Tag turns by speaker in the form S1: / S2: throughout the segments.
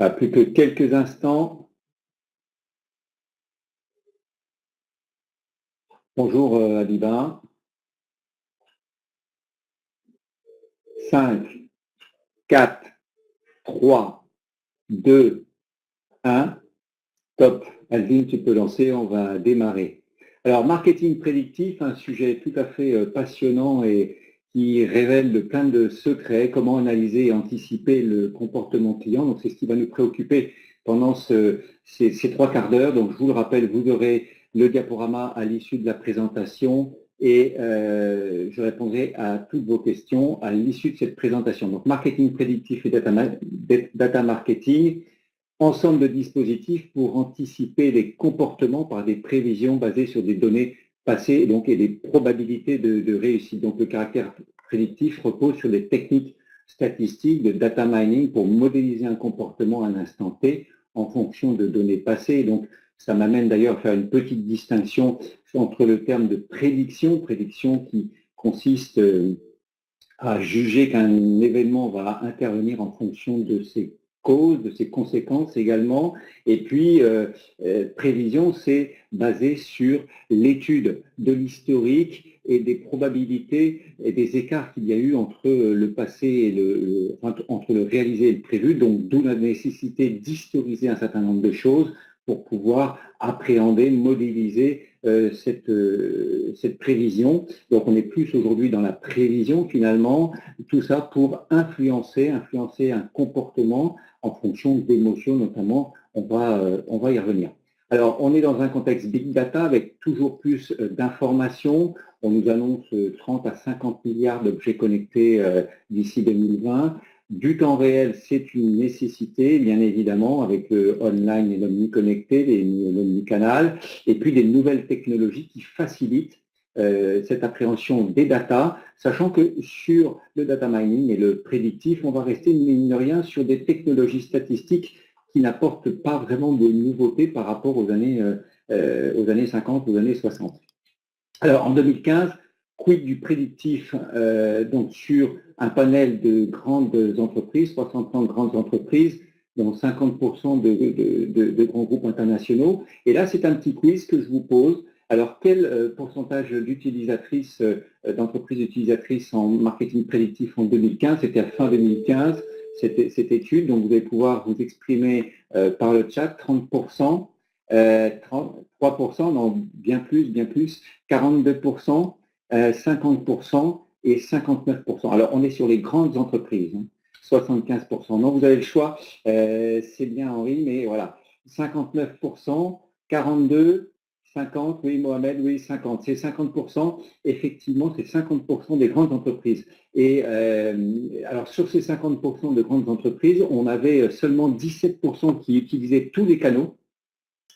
S1: Plus que quelques instants. Bonjour Adiba. 5, 4, 3, 2, 1. Top. Alvin, tu peux lancer, on va démarrer. Alors, marketing prédictif, un sujet tout à fait passionnant et qui révèle plein de secrets, comment analyser et anticiper le comportement client. Donc, c'est ce qui va nous préoccuper pendant ces 3 quarts d'heure. Donc, je vous le rappelle, vous aurez le diaporama à l'issue de la présentation et je répondrai à toutes vos questions à l'issue de cette présentation. Donc, marketing prédictif et data marketing, ensemble de dispositifs pour anticiper les comportements par des prévisions basées sur des données passées et des probabilités de réussite. Donc, le caractère prédictif repose sur des techniques statistiques de data mining pour modéliser un comportement à un instant T en fonction de données passées. Donc, ça m'amène d'ailleurs à faire une petite distinction entre le terme de prédiction qui consiste à juger qu'un événement va intervenir en fonction de ses causes, de ses conséquences également. Et puis, prévision, c'est basé sur l'étude de l'historique et des probabilités et des écarts qu'il y a eu entre le passé et entre le réalisé et le prévu. Donc, d'où la nécessité d'historiser un certain nombre de choses pour pouvoir appréhender, modéliser cette prévision. Donc, on est plus aujourd'hui dans la prévision, finalement, tout ça pour influencer un comportement en fonction d'émotions, notamment. On va y revenir. Alors, on est dans un contexte big data avec toujours plus d'informations. On nous annonce 30 à 50 milliards d'objets connectés d'ici 2020. Du temps réel, c'est une nécessité, bien évidemment, avec le online et l'omni-connecté, l'omnicanal, et puis des nouvelles technologies qui facilitent cette appréhension des data, sachant que sur le data mining et le prédictif, on va rester, mine de rien, sur des technologies statistiques qui n'apportent pas vraiment de nouveautés par rapport aux années 50, aux années 60. Alors, en 2015, quid du prédictif donc sur un panel de grandes entreprises, 330 grandes entreprises, dont 50% de grands groupes internationaux. Et là, c'est un petit quiz que je vous pose. Alors, quel pourcentage d'utilisatrices, d'entreprises utilisatrices en marketing prédictif en 2015? C'était à fin 2015, cette étude. Donc, vous allez pouvoir vous exprimer par le chat, 30%. 3%, non, bien plus, 42%, 50% et 59%. Alors, on est sur les grandes entreprises, 75%. Non, vous avez le choix, c'est bien Henri, mais voilà, 59%, 42%, 50%, oui Mohamed, oui 50%. C'est 50%, effectivement, c'est 50% des grandes entreprises. Et alors, sur ces 50% de grandes entreprises, on avait seulement 17% qui utilisaient tous les canaux,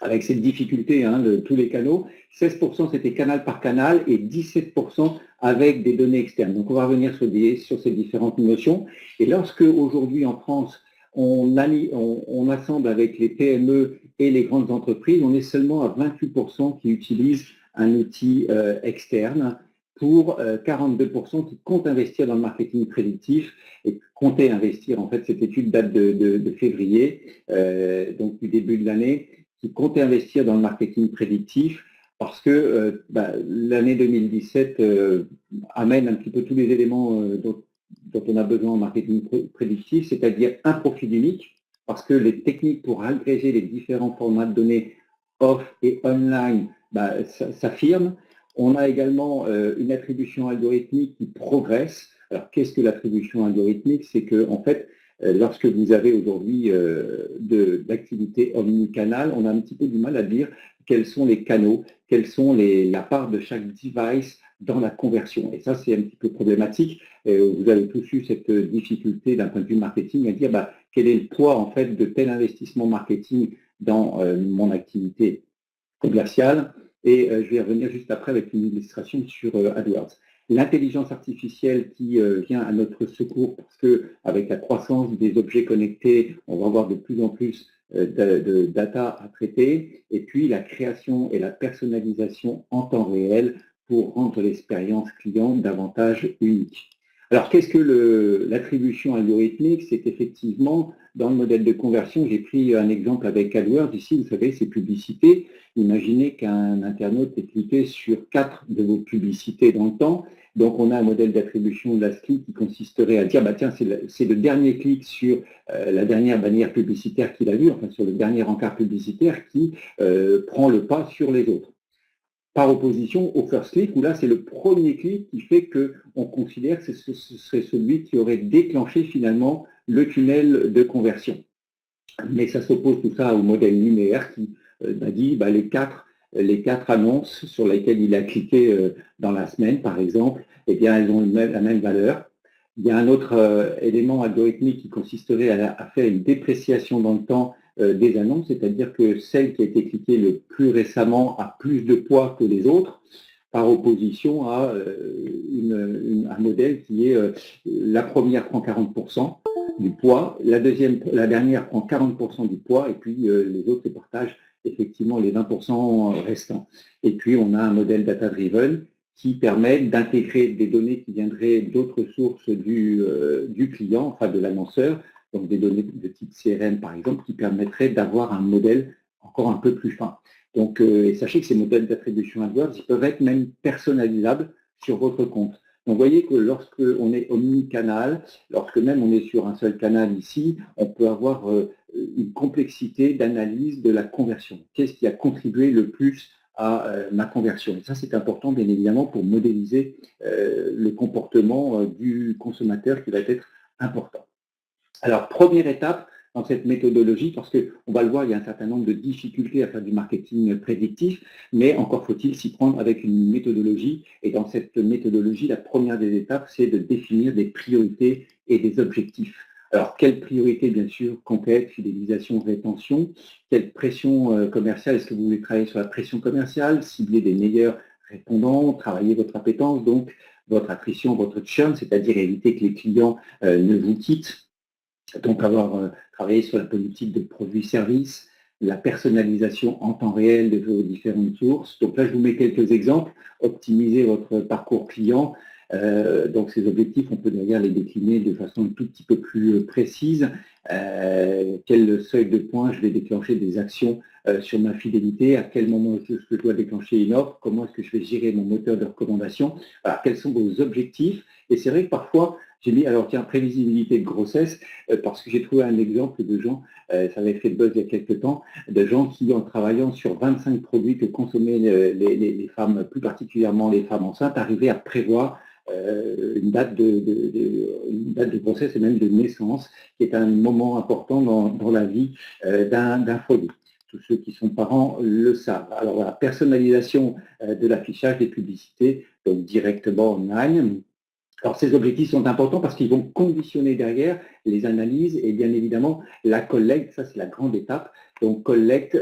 S1: avec cette difficulté de tous les canaux. 16% c'était canal par canal et 17% avec des données externes. Donc on va revenir sur ces différentes notions. Et lorsque aujourd'hui en France, on assemble avec les PME et les grandes entreprises, on est seulement à 28% qui utilisent un outil externe pour 42% qui comptent investir dans le marketing prédictif et comptaient investir. En fait, cette étude date de février, donc du début de l'année, qui comptaient investir dans le marketing prédictif parce que l'année 2017 amène un petit peu tous les éléments dont on a besoin en marketing prédictif, c'est-à-dire un profil unique, parce que les techniques pour agréger les différents formats de données off et online s'affirment. On a également une attribution algorithmique qui progresse. Alors, qu'est-ce que l'attribution algorithmique? C'est que, en fait, lorsque vous avez aujourd'hui d'activité omnicanal, on a un petit peu du mal à dire quels sont les canaux, quelle sont la part de chaque device dans la conversion. Et ça, c'est un petit peu problématique. Vous avez tous eu cette difficulté d'un point de vue marketing à dire quel est le poids en fait de tel investissement marketing dans mon activité commerciale. Et je vais revenir juste après avec une illustration sur AdWords. L'intelligence artificielle qui vient à notre secours parce qu'avec la croissance des objets connectés, on va avoir de plus en plus de data à traiter, et puis la création et la personnalisation en temps réel pour rendre l'expérience client davantage unique. Alors, qu'est-ce que l'attribution algorithmique? C'est effectivement, dans le modèle de conversion, j'ai pris un exemple avec AdWords. Ici, vous savez, c'est publicité. Imaginez qu'un internaute ait cliqué sur 4 de vos publicités dans le temps. Donc, on a un modèle d'attribution de la clic qui consisterait à dire, bah, tiens, c'est le dernier clic sur la dernière bannière publicitaire qu'il a vue, enfin sur le dernier encart publicitaire qui prend le pas sur les autres. Par opposition au first click, où là, c'est le premier clic qui fait qu'on considère que ce serait celui qui aurait déclenché finalement le tunnel de conversion. Mais ça s'oppose tout ça au modèle linéaire qui dit les quatre annonces sur lesquelles il a cliqué dans la semaine, par exemple, eh bien, elles ont la même valeur. Il y a un autre élément algorithmique qui consisterait à faire une dépréciation dans le temps des annonces, c'est-à-dire que celle qui a été cliquée le plus récemment a plus de poids que les autres, par opposition à un modèle qui est la première prend 40% du poids, la dernière prend 40% du poids, et puis les autres se partagent effectivement les 20% restants. Et puis on a un modèle data-driven qui permet d'intégrer des données qui viendraient d'autres sources du client, enfin de l'annonceur, donc des données de type CRM par exemple, qui permettraient d'avoir un modèle encore un peu plus fin. Donc, et sachez que ces modèles d'attribution AdWords, ils peuvent être même personnalisables sur votre compte. Donc, vous voyez que lorsque on est omnicanal, lorsque même on est sur un seul canal ici, on peut avoir une complexité d'analyse de la conversion. Qu'est-ce qui a contribué le plus à ma conversion? Et ça, c'est important, bien évidemment, pour modéliser le comportement du consommateur qui va être important. Alors, première étape dans cette méthodologie, parce qu'on va le voir, il y a un certain nombre de difficultés à faire du marketing prédictif, mais encore faut-il s'y prendre avec une méthodologie. Et dans cette méthodologie, la première des étapes, c'est de définir des priorités et des objectifs. Alors, quelles priorités, bien sûr, conquête, fidélisation, rétention? Quelle pression commerciale? Est-ce que vous voulez travailler sur la pression commerciale, cibler des meilleurs répondants, travailler votre appétence, donc votre attrition, votre churn, c'est-à-dire éviter que les clients ne vous quittent? Donc, avoir travaillé sur la politique de produits-services, la personnalisation en temps réel de vos différentes sources. Donc là, je vous mets quelques exemples. Optimiser votre parcours client. Donc, ces objectifs, on peut d'ailleurs les décliner de façon un tout petit peu plus précise. Quel seuil de points je vais déclencher des actions sur ma fidélité, à quel moment est-ce que je dois déclencher une offre, comment est-ce que je vais gérer mon moteur de recommandation. Alors, quels sont vos objectifs? Et c'est vrai que parfois, j'ai mis, alors tiens, prévisibilité de grossesse, parce que j'ai trouvé un exemple de gens, ça avait fait le buzz il y a quelques temps, de gens qui, en travaillant sur 25 produits que consommaient les femmes, plus particulièrement les femmes enceintes, arrivaient à prévoir une date de grossesse et même de naissance, qui est un moment important dans la vie d'un foyer. Tous ceux qui sont parents le savent. Alors voilà, personnalisation de l'affichage des publicités, donc directement online. Alors, ces objectifs sont importants parce qu'ils vont conditionner derrière les analyses et bien évidemment la collecte, ça c'est la grande étape, donc collecte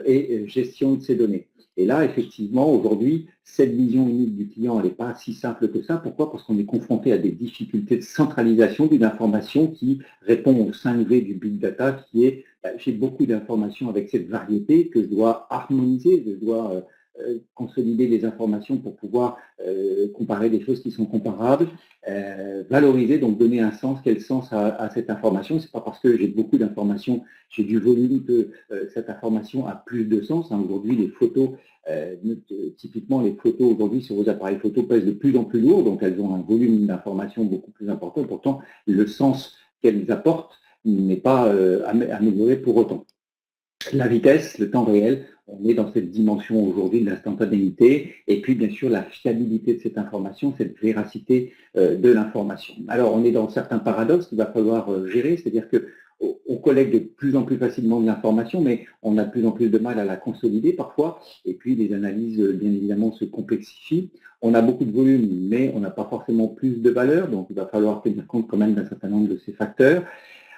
S1: et gestion de ces données. Et là, effectivement, aujourd'hui, cette vision unique du client, elle n'est pas si simple que ça. Pourquoi? Parce qu'on est confronté à des difficultés de centralisation d'une information qui répond au 5V du big data, qui est, j'ai beaucoup d'informations avec cette variété que je dois harmoniser, je dois consolider les informations pour pouvoir comparer des choses qui sont comparables, valoriser, donc donner un sens, quel sens à cette information. Ce n'est pas parce que j'ai beaucoup d'informations, j'ai du volume que cette information a plus de sens. Hein. Aujourd'hui, les photos, typiquement les photos aujourd'hui sur vos appareils photo pèsent de plus en plus lourd, donc elles ont un volume d'informations beaucoup plus important. Pourtant, le sens qu'elles apportent n'est pas amélioré pour autant. La vitesse, le temps réel, on est dans cette dimension aujourd'hui de l'instantanéité et puis bien sûr la fiabilité de cette information, cette véracité de l'information. Alors on est dans certains paradoxes qu'il va falloir gérer, c'est-à-dire qu'on collecte de plus en plus facilement de l'information, mais on a de plus en plus de mal à la consolider parfois, et puis les analyses bien évidemment se complexifient. On a beaucoup de volume, mais on n'a pas forcément plus de valeur, donc il va falloir tenir compte quand même d'un certain nombre de ces facteurs.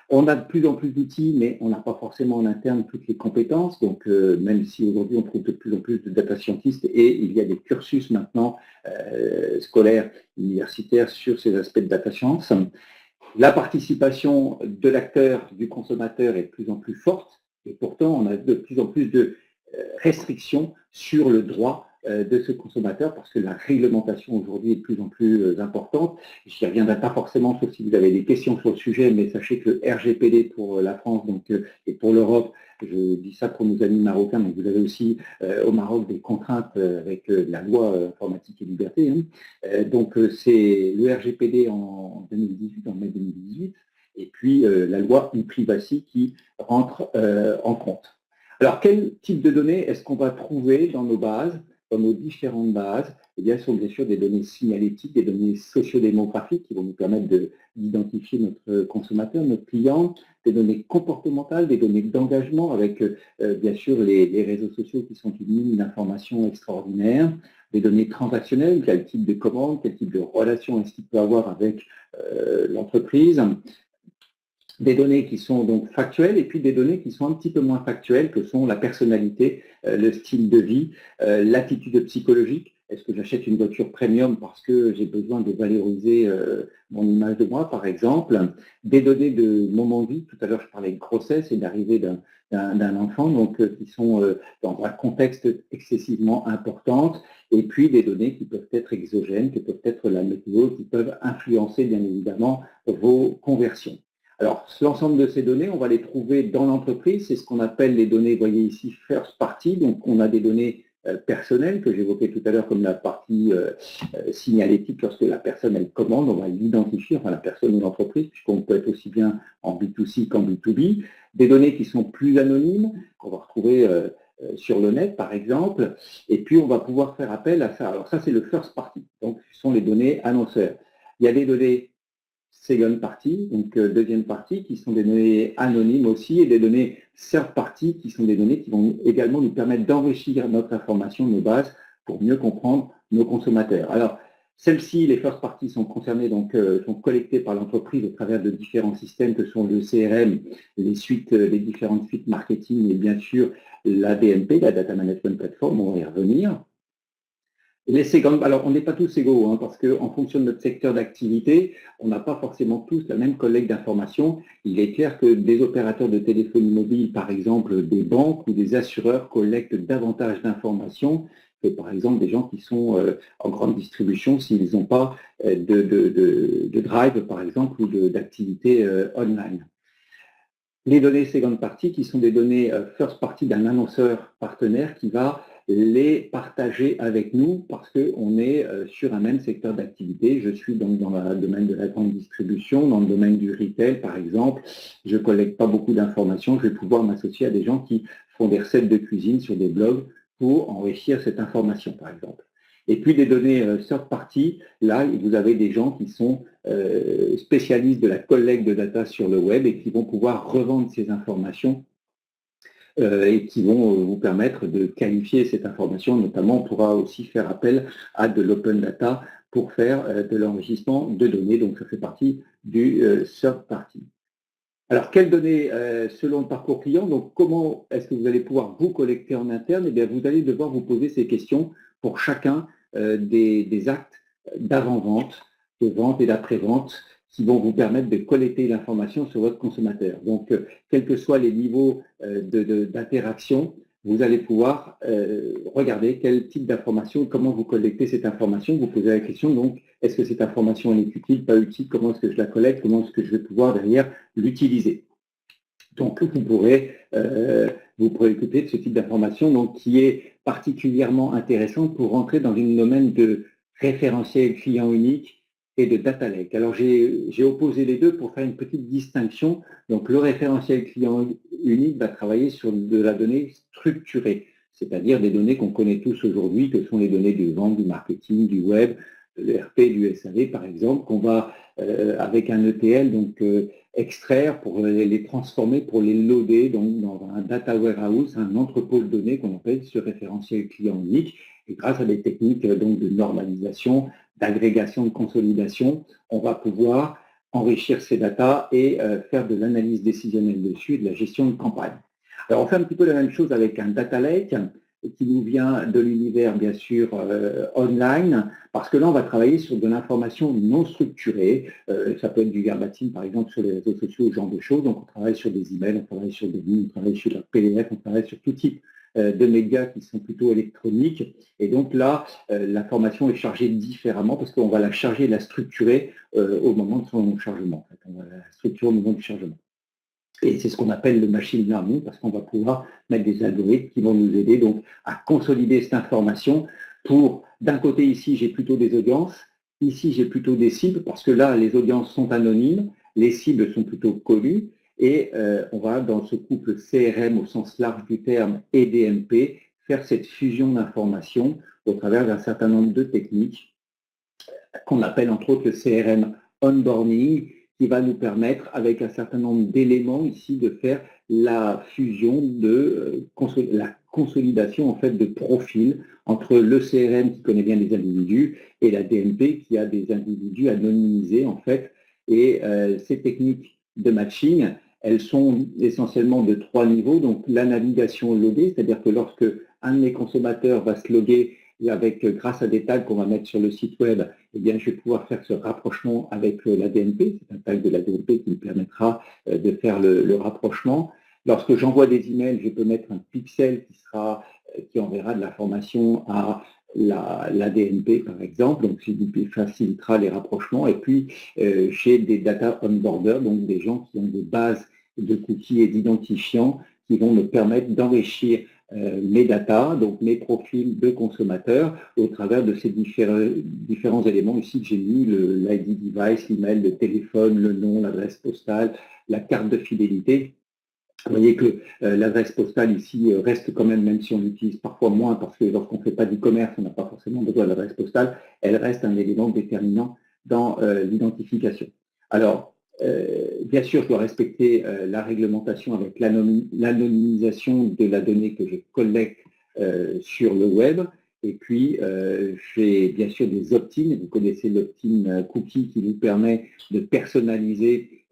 S1: On a de plus en plus d'outils, mais on n'a pas forcément en interne toutes les compétences. Donc, même si aujourd'hui on trouve de plus en plus de data scientists et il y a des cursus maintenant scolaires, universitaires sur ces aspects de data science, la participation de l'acteur, du consommateur est de plus en plus forte et pourtant on a de plus en plus de restrictions sur le droit de ce consommateur parce que la réglementation aujourd'hui est de plus en plus importante. Je n'y reviendrai pas forcément, sauf si vous avez des questions sur le sujet, mais sachez que le RGPD pour la France et pour l'Europe, je dis ça pour nos amis marocains, mais vous avez aussi au Maroc des contraintes avec la loi informatique et liberté. Donc c'est le RGPD en 2018, en mai 2018, et puis la loi e-privacy qui rentre en compte. Alors, quel type de données est-ce qu'on va trouver dans nos bases, dans nos différentes bases? Eh bien, ce sont bien sûr des données signalétiques, des données sociodémographiques qui vont nous permettre d'identifier notre consommateur, notre client, des données comportementales, des données d'engagement avec bien sûr les réseaux sociaux qui sont une mine d'informations extraordinaire, des données transactionnelles, quel type de commande, quel type de relation est-ce qu'il peut avoir avec l'entreprise, des données qui sont donc factuelles et puis des données qui sont un petit peu moins factuelles, que sont la personnalité, le style de vie, l'attitude psychologique. Est-ce que j'achète une voiture premium parce que j'ai besoin de valoriser mon image de moi, par exemple? Des données de moment de vie. Tout à l'heure, je parlais de grossesse et d'arrivée d'un enfant, donc qui sont dans un contexte excessivement important. Et puis des données qui peuvent être exogènes, qui peuvent être la météo, qui peuvent influencer bien évidemment vos conversions. Alors, l'ensemble de ces données, on va les trouver dans l'entreprise. C'est ce qu'on appelle les données, vous voyez ici, first party. Donc, on a des données personnelles que j'évoquais tout à l'heure comme la partie signalétique. Lorsque la personne, elle commande, on va l'identifier, enfin la personne ou l'entreprise, puisqu'on peut être aussi bien en B2C qu'en B2B. Des données qui sont plus anonymes, qu'on va retrouver sur le net, par exemple. Et puis, on va pouvoir faire appel à ça. Alors, ça, c'est le first party. Donc, ce sont les données annonceurs. Il y a des données second party, donc deuxième partie, qui sont des données anonymes aussi, et des données third party, qui sont des données qui vont également nous permettre d'enrichir notre information, nos bases, pour mieux comprendre nos consommateurs. Alors, celles-ci, les first parties, sont concernées, donc sont collectées par l'entreprise au travers de différents systèmes que sont le CRM, les différentes suites marketing et bien sûr la DMP, la Data Management Platform, on va y revenir. Alors, on n'est pas tous égaux, hein, parce qu'en fonction de notre secteur d'activité, on n'a pas forcément tous la même collecte d'informations. Il est clair que des opérateurs de téléphonie mobile, par exemple des banques ou des assureurs, collectent davantage d'informations que, par exemple, des gens qui sont en grande distribution s'ils n'ont pas de drive, par exemple, ou d'activité online. Les données second party, qui sont des données first party d'un annonceur partenaire qui va les partager avec nous parce qu'on est sur un même secteur d'activité. Je suis donc dans le domaine de la grande distribution, dans le domaine du retail par exemple. Je ne collecte pas beaucoup d'informations. Je vais pouvoir m'associer à des gens qui font des recettes de cuisine sur des blogs pour enrichir cette information par exemple. Et puis des données third party, là vous avez des gens qui sont spécialistes de la collecte de data sur le web et qui vont pouvoir revendre ces informations et qui vont vous permettre de qualifier cette information. Notamment, on pourra aussi faire appel à de l'open data pour faire de l'enrichissement de données. Donc, ça fait partie du third party. Alors, quelles données selon le parcours client? Donc, comment est-ce que vous allez pouvoir vous collecter en interne? Eh bien, vous allez devoir vous poser ces questions pour chacun des actes d'avant-vente, de vente et d'après-vente qui vont vous permettre de collecter l'information sur votre consommateur. Donc, quels que soient les niveaux d'interaction, vous allez pouvoir regarder quel type d'information, comment vous collectez cette information. Vous posez la question, donc, est-ce que cette information est utile, pas utile, comment est-ce que je la collecte, comment est-ce que je vais pouvoir derrière l'utiliser. Donc, vous pourrez vous préoccuper de ce type d'information donc, qui est particulièrement intéressant pour rentrer dans une domaine de référentiel client unique et de data lake. Alors, j'ai opposé les deux pour faire une petite distinction. Donc, le référentiel client unique va travailler sur de la donnée structurée, c'est-à-dire des données qu'on connaît tous aujourd'hui, que sont les données du vente, du marketing, du web, de l'ERP, du SAV, par exemple, qu'on va, avec un ETL, donc extraire pour les transformer, pour les loader donc, dans un data warehouse, un entrepôt de données qu'on appelle ce référentiel client unique. Et grâce à des techniques donc, de normalisation, d'agrégation, de consolidation, on va pouvoir enrichir ces datas et faire de l'analyse décisionnelle dessus et de la gestion de campagne. Alors, on fait un petit peu la même chose avec un data lake qui nous vient de l'univers, bien sûr, online, parce que là, on va travailler sur de l'information non structurée. Ça peut être du verbatim, par exemple, sur les réseaux sociaux, ce genre de choses. Donc, on travaille sur des emails, on travaille sur des lignes, on travaille sur la PDF, on travaille sur tout type de médias qui sont plutôt électroniques. Et donc là, l'information est chargée différemment parce qu'on va la charger et la structurer au moment de son chargement. En fait. On va la structurer au moment du chargement. Et c'est ce qu'on appelle le machine learning parce qu'on va pouvoir mettre des algorithmes qui vont nous aider donc à consolider cette information pour, d'un côté ici, j'ai plutôt des audiences, ici, j'ai plutôt des cibles parce que là, les audiences sont anonymes, les cibles sont plutôt connues et on va, dans ce couple CRM au sens large du terme et DMP, faire cette fusion d'informations au travers d'un certain nombre de techniques qu'on appelle entre autres le CRM onboarding, qui va nous permettre, avec un certain nombre d'éléments ici, de faire la fusion de la consolidation en fait de profils entre le CRM qui connaît bien les individus et la DMP qui a des individus anonymisés en fait. Et ces techniques de matching, elles sont essentiellement de 3 niveaux. Donc la navigation loguée, c'est-à-dire que lorsque un de mes consommateurs va se loguer avec, grâce à des tags qu'on va mettre sur le site web, eh bien, je vais pouvoir faire ce rapprochement avec la DMP. C'est un tag de la DMP qui me permettra de faire le rapprochement. Lorsque j'envoie des emails, je peux mettre un pixel qui enverra de l'information à la DMP, par exemple, donc qui facilitera les rapprochements. Et puis, j'ai des data onboarders, donc des gens qui ont des bases de cookies et d'identifiants qui vont me permettre d'enrichir mes data, donc mes profils de consommateurs, au travers de ces différents éléments ici que j'ai mis, l'ID device, l'email, le téléphone, le nom, l'adresse postale, la carte de fidélité. Vous voyez que l'adresse postale ici reste quand même si on l'utilise parfois moins, parce que lorsqu'on ne fait pas d'e-commerce, on n'a pas forcément besoin de l'adresse postale, elle reste un élément déterminant dans l'identification. Alors, bien sûr, je dois respecter la réglementation avec l'anonymisation de la donnée que je collecte sur le web. Et puis, j'ai bien sûr des opt-in. Vous connaissez l'opt-in cookie qui nous permet de personnaliser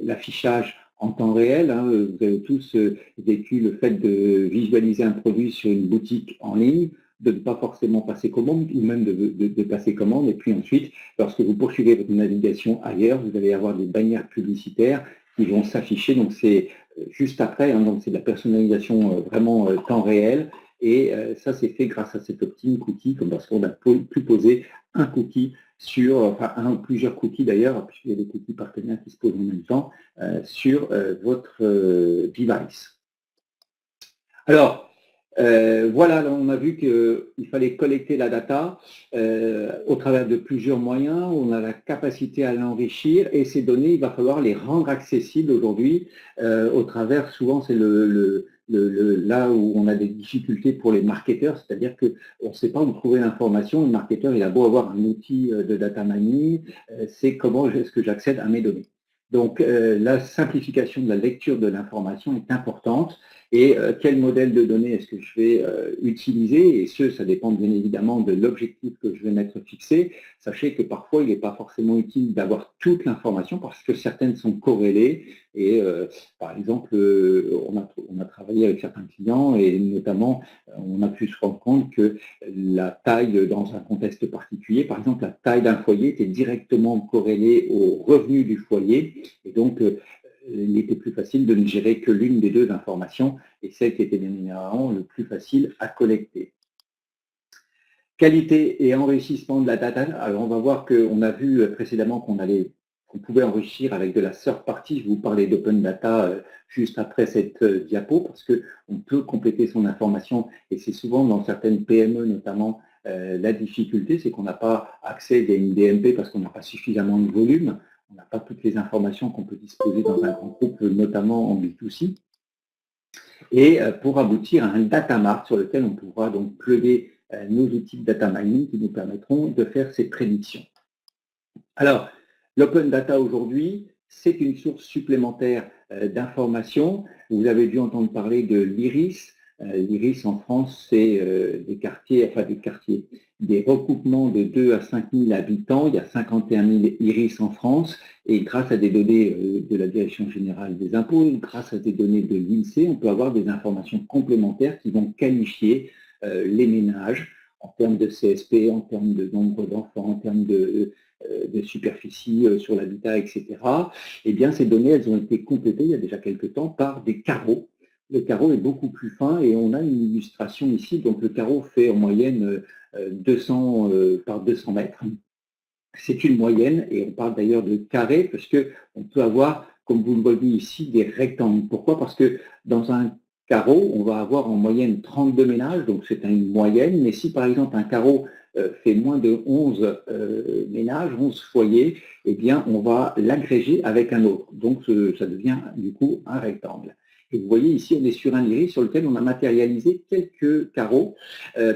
S1: l'affichage en temps réel. Hein. Vous avez tous vécu le fait de visualiser un produit sur une boutique en ligne, de ne pas forcément passer commande ou même de passer commande. Et puis ensuite, lorsque vous poursuivez votre navigation ailleurs, vous allez avoir des bannières publicitaires qui vont s'afficher. Donc c'est juste après, hein, donc c'est de la personnalisation vraiment temps réel. Et ça, c'est fait grâce à cet opt-in cookie, comme parce qu'on a pu poser un cookie sur, enfin un ou plusieurs cookies d'ailleurs, puisqu'il y a des cookies partenaires qui se posent en même temps, sur votre device. Alors, voilà, on a vu qu'il fallait collecter la data au travers de plusieurs moyens. On a la capacité à l'enrichir et ces données, il va falloir les rendre accessibles aujourd'hui au travers, souvent c'est là où on a des difficultés pour les marketeurs, c'est-à-dire qu'on ne sait pas où trouver l'information. Le marketeur, il a beau avoir un outil de data mining, c'est comment est-ce que j'accède à mes données. Donc, la simplification de la lecture de l'information est importante. Et quel modèle de données est-ce que je vais utiliser? Et ça dépend bien évidemment de l'objectif que je vais mettre fixé. Sachez que parfois, il n'est pas forcément utile d'avoir toute l'information parce que certaines sont corrélées. Et par exemple, on a travaillé avec certains clients et notamment, on a pu se rendre compte que la taille dans un contexte particulier, par exemple, la taille d'un foyer était directement corrélée au revenu du foyer. Et donc, il était plus facile de ne gérer que l'une des deux informations et celle qui était bien évidemment le plus facile à collecter. Qualité et enrichissement de la data. Alors on va voir qu'on a vu précédemment qu'on pouvait enrichir avec de la third party. Je vous parlais d'open data juste après cette diapo parce qu'on peut compléter son information et c'est souvent dans certaines PME notamment la difficulté, c'est qu'on n'a pas accès à une DMP parce qu'on n'a pas suffisamment de volume. On n'a pas toutes les informations qu'on peut disposer dans un grand groupe, notamment en B2C. Et pour aboutir à un data mart sur lequel on pourra donc plugger nos outils de data mining qui nous permettront de faire ces prédictions. Alors, l'open data aujourd'hui, c'est une source supplémentaire d'informations. Vous avez dû entendre parler de l'IRIS. L'IRIS en France, c'est des recoupements de 2 à 5 000 habitants. Il y a 51 000 IRIS en France. Et grâce à des données de la Direction générale des impôts, grâce à des données de l'INSEE, on peut avoir des informations complémentaires qui vont qualifier les ménages en termes de CSP, en termes de nombre d'enfants, en termes de superficie sur l'habitat, etc. Eh bien, ces données, elles ont été complétées il y a déjà quelques temps par des carreaux. le carreau est beaucoup plus fin et on a une illustration ici. Donc le carreau fait en moyenne 200 par 200 mètres. C'est une moyenne et on parle d'ailleurs de carré parce qu'on peut avoir, comme vous le voyez ici, des rectangles. Pourquoi? Parce que dans un carreau, on va avoir en moyenne 32 ménages, donc c'est une moyenne. Mais si par exemple un carreau fait moins de 11 ménages, 11 foyers, eh bien on va l'agréger avec un autre. Donc ça devient du coup un rectangle. Et vous voyez ici, on est sur un iris sur lequel on a matérialisé quelques carreaux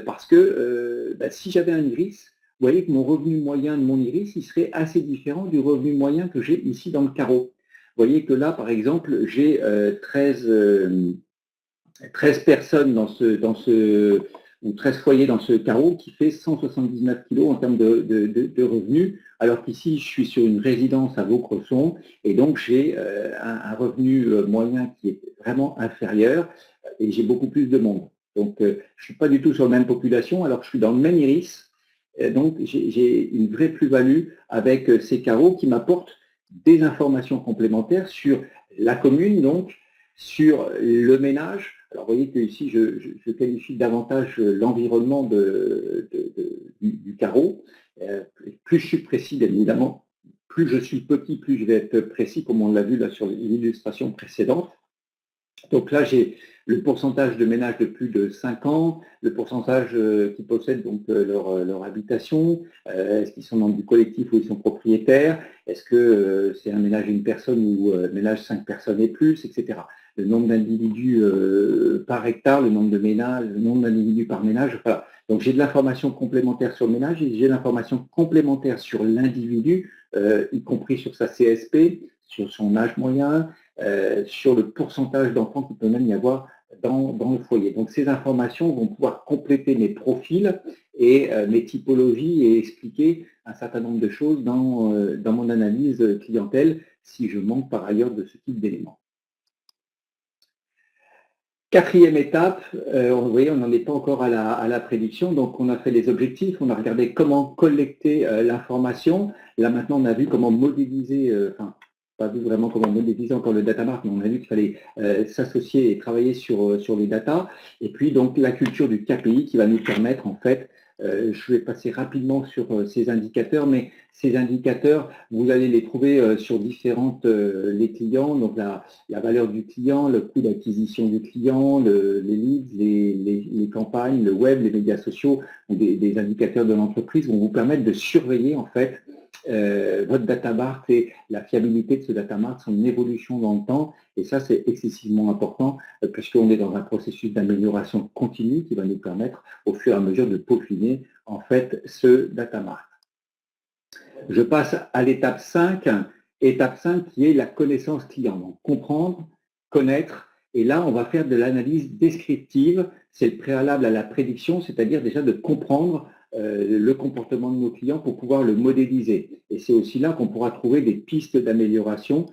S1: parce que si j'avais un iris, vous voyez que mon revenu moyen de mon iris, il serait assez différent du revenu moyen que j'ai ici dans le carreau. Vous voyez que là, par exemple, j'ai 13 personnes ou 13 foyers dans ce carreau qui fait 179 kg en termes de revenus, alors qu'ici, je suis sur une résidence à Vaucresson et donc j'ai un revenu moyen qui est vraiment inférieur et j'ai beaucoup plus de monde. Donc, je ne suis pas du tout sur la même population, alors que je suis dans le même iris. Donc, j'ai une vraie plus-value avec ces carreaux qui m'apportent des informations complémentaires sur la commune, donc sur le ménage. Alors, vous voyez que ici, je qualifie davantage l'environnement du carreau. Plus je suis précis, bien évidemment, plus je suis petit, plus je vais être précis, comme on l'a vu là sur l'illustration précédente. Donc là, j'ai le pourcentage de ménages de plus de 5 ans, le pourcentage qui possèdent donc leur habitation, est-ce qu'ils sont membres du collectif ou ils sont propriétaires, est-ce que c'est un ménage d'une personne ou ménage 5 personnes et plus, etc. Le nombre d'individus par hectare, le nombre de ménages, le nombre d'individus par ménage, voilà. Donc j'ai de l'information complémentaire sur le ménage et j'ai de l'information complémentaire sur l'individu, y compris sur sa CSP, sur son âge moyen, sur le pourcentage d'enfants qu'il peut même y avoir dans le foyer. Donc ces informations vont pouvoir compléter mes profils et mes typologies et expliquer un certain nombre de choses dans mon analyse clientèle si je manque par ailleurs de ce type d'éléments. Quatrième étape, vous voyez, on n'en est pas encore à la prédiction, donc on a fait les objectifs, on a regardé comment collecter l'information. Là maintenant, on a vu comment modéliser, pas vu vraiment comment modéliser encore le data mart, mais on a vu qu'il fallait s'associer et travailler sur les data. Et puis donc la culture du KPI qui va nous permettre en fait, je vais passer rapidement sur ces indicateurs, mais ces indicateurs, vous allez les trouver sur différentes les clients, donc la valeur du client, le coût d'acquisition du client, les leads, les campagnes, le web, les médias sociaux, des indicateurs de l'entreprise vont vous permettre de surveiller en fait votre data mart et la fiabilité de ce data mart, son évolution dans le temps. Et ça, c'est excessivement important puisqu'on est dans un processus d'amélioration continue qui va nous permettre au fur et à mesure de peaufiner en fait ce data mart. Je passe à l'étape 5. Étape 5 qui est la connaissance client. Donc, comprendre, connaître. Et là, on va faire de l'analyse descriptive. C'est le préalable à la prédiction, c'est-à-dire déjà de comprendre le comportement de nos clients pour pouvoir le modéliser. Et c'est aussi là qu'on pourra trouver des pistes d'amélioration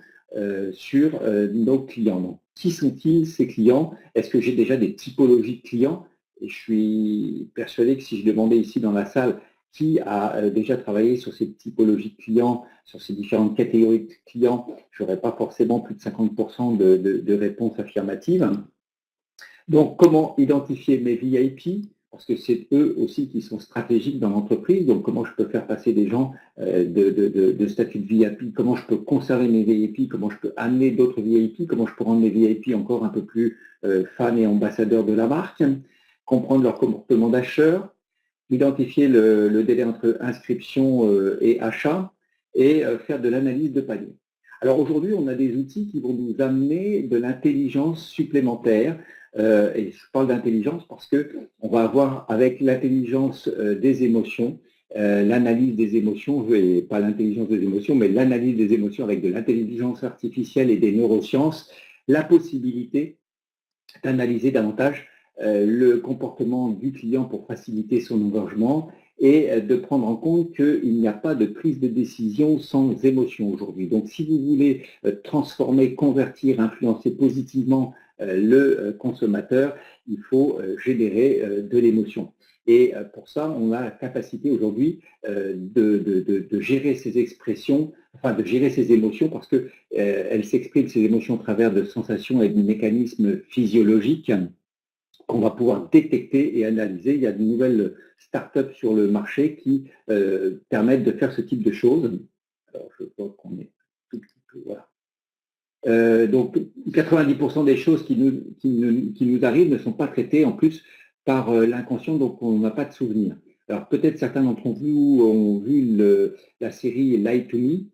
S1: sur nos clients. Donc, qui sont-ils ces clients? Est-ce que j'ai déjà des typologies de clients? Et je suis persuadé que si je demandais ici dans la salle qui a déjà travaillé sur ces typologies de clients, sur ces différentes catégories de clients, je n'aurais pas forcément plus de 50% de réponses affirmatives. Donc, comment identifier mes VIP? Parce que c'est eux aussi qui sont stratégiques dans l'entreprise. Donc, comment je peux faire passer des gens de statut de VIP? Comment je peux conserver mes VIP? Comment je peux amener d'autres VIP? Comment je peux rendre mes VIP encore un peu plus fans et ambassadeurs de la marque? Comprendre leur comportement d'acheteur, identifier le délai entre inscription et achat et faire de l'analyse de panier. Alors aujourd'hui, on a des outils qui vont nous amener de l'intelligence supplémentaire. Et je parle d'intelligence parce qu'on va avoir avec l'intelligence des émotions, l'analyse des émotions, et pas l'intelligence des émotions, mais l'analyse des émotions avec de l'intelligence artificielle et des neurosciences, la possibilité d'analyser davantage le comportement du client pour faciliter son engagement et de prendre en compte qu'il n'y a pas de prise de décision sans émotion aujourd'hui. Donc, si vous voulez transformer, convertir, influencer positivement le consommateur, il faut générer de l'émotion. Et pour ça, on a la capacité aujourd'hui de gérer ces expressions enfin de gérer ses émotions, parce que elle s'exprime ses émotions au travers de sensations et de mécanismes physiologiques qu'on va pouvoir détecter et analyser. Il y a de nouvelles startups sur le marché qui permettent de faire ce type de choses. Alors, je vois qu'on est tout petit peu, voilà. Donc, 90% des choses qui nous arrivent ne sont pas traitées en plus par l'inconscient, donc on n'a pas de souvenir. Alors, peut-être certains d'entre vous ont vu la série Lie to Me,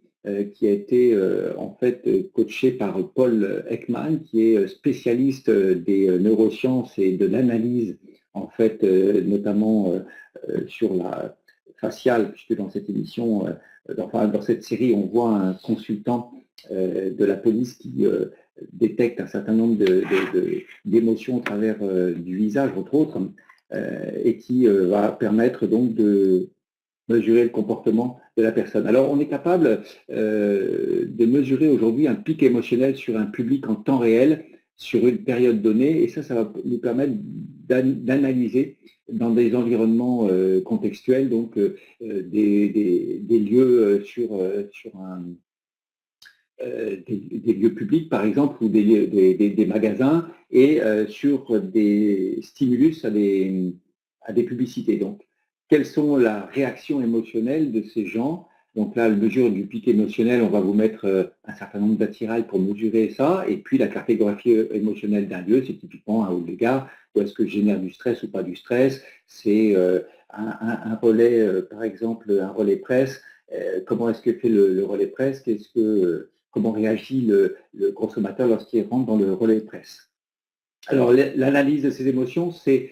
S1: qui a été en fait coachée par Paul Ekman, qui est spécialiste des neurosciences et de l'analyse, en fait, notamment sur la faciale, puisque dans cette émission, dans cette série, on voit un consultant de la police qui détecte un certain nombre d'émotions au travers du visage, entre autres, et qui va permettre donc de mesurer le comportement de la personne. Alors, on est capable de mesurer aujourd'hui un pic émotionnel sur un public en temps réel, sur une période donnée, et ça va nous permettre d'analyser dans des environnements contextuels, donc des lieux sur des lieux publics, par exemple, ou des magasins, et sur des stimulus à des publicités. Donc, quelles sont la réaction émotionnelle de ces gens? Donc là, la mesure du pic émotionnel, on va vous mettre un certain nombre d'attirails pour mesurer ça, et puis la cartographie émotionnelle d'un lieu, c'est typiquement un hall de gare, où est-ce que je génère du stress ou pas du stress, c'est un relais, par exemple, un relais presse, comment est-ce que fait le relais presse, comment réagit le consommateur lorsqu'il rentre dans le relais presse. Alors, l'analyse de ces émotions, c'est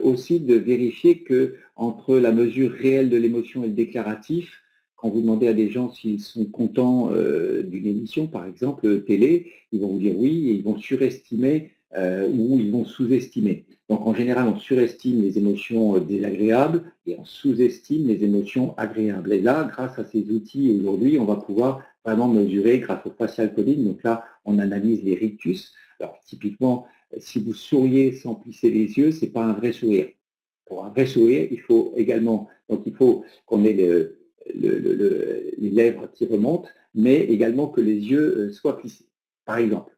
S1: aussi de vérifier que entre la mesure réelle de l'émotion et le déclaratif, quand vous demandez à des gens s'ils sont contents d'une émission, par exemple, télé, ils vont vous dire oui, et ils vont surestimer ou ils vont sous-estimer. Donc, en général, on surestime les émotions désagréables et on sous-estime les émotions agréables. Et là, grâce à ces outils aujourd'hui, on va pouvoir vraiment mesurer grâce au facial coding. Donc là, on analyse les rictus. Alors, typiquement, si vous souriez sans plisser les yeux, ce n'est pas un vrai sourire. Pour un vrai sourire, il faut également, donc il faut qu'on ait les lèvres qui remontent, mais également que les yeux soient plissés, par exemple.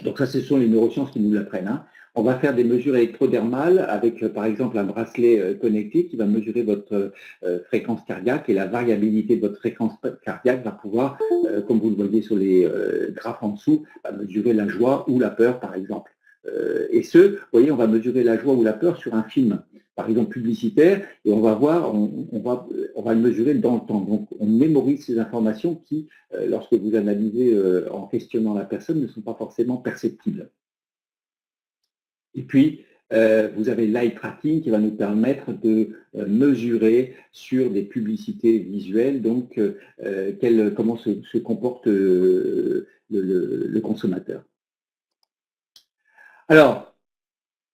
S1: Donc ça, ce sont les neurosciences qui nous l'apprennent. Hein. On va faire des mesures électrodermales avec, par exemple, un bracelet connecté qui va mesurer votre fréquence cardiaque, et la variabilité de votre fréquence cardiaque va pouvoir, comme vous le voyez sur les graphes en dessous, mesurer la joie ou la peur, par exemple. Et vous voyez, on va mesurer la joie ou la peur sur un film, par exemple publicitaire, et on va voir, on va le mesurer dans le temps. Donc, on mémorise ces informations qui, lorsque vous analysez en questionnant la personne, ne sont pas forcément perceptibles. Et puis, vous avez l'eye tracking qui va nous permettre de mesurer sur des publicités visuelles, donc comment se comporte le consommateur. Alors,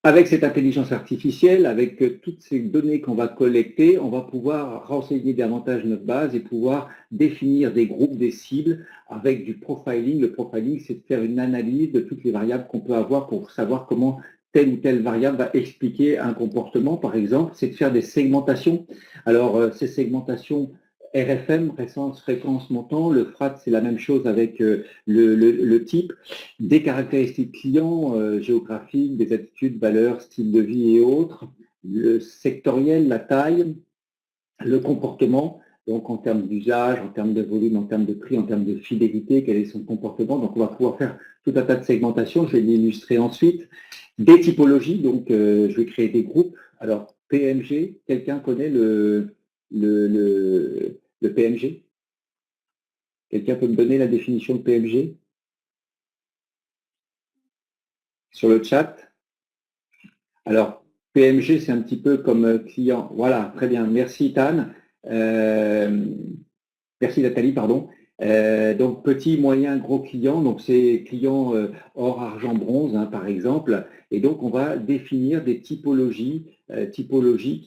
S1: avec cette intelligence artificielle, avec toutes ces données qu'on va collecter, on va pouvoir renseigner davantage notre base et pouvoir définir des groupes, des cibles avec du profiling. Le profiling, c'est de faire une analyse de toutes les variables qu'on peut avoir pour savoir comment telle ou telle variable va expliquer un comportement. Par exemple, c'est de faire des segmentations. Alors, ces segmentations RFM, fréquence, montant, le FRAT, c'est la même chose avec le type, des caractéristiques clients géographiques, des attitudes, valeurs, style de vie et autres, le sectoriel, la taille, le comportement, donc en termes d'usage, en termes de volume, en termes de prix, en termes de fidélité, quel est son comportement. Donc on va pouvoir faire tout un tas de segmentations, je vais l'illustrer ensuite. Des typologies, donc je vais créer des groupes. Alors PMG, quelqu'un connaît le PMG? Quelqu'un peut me donner la définition de PMG? Sur le chat? Alors, PMG, c'est un petit peu comme client. Voilà, très bien. Merci, Tan. Merci, Nathalie, pardon. Donc, petit, moyen, gros client. Donc, c'est client or, argent, bronze, hein, par exemple. Et donc, on va définir des typologies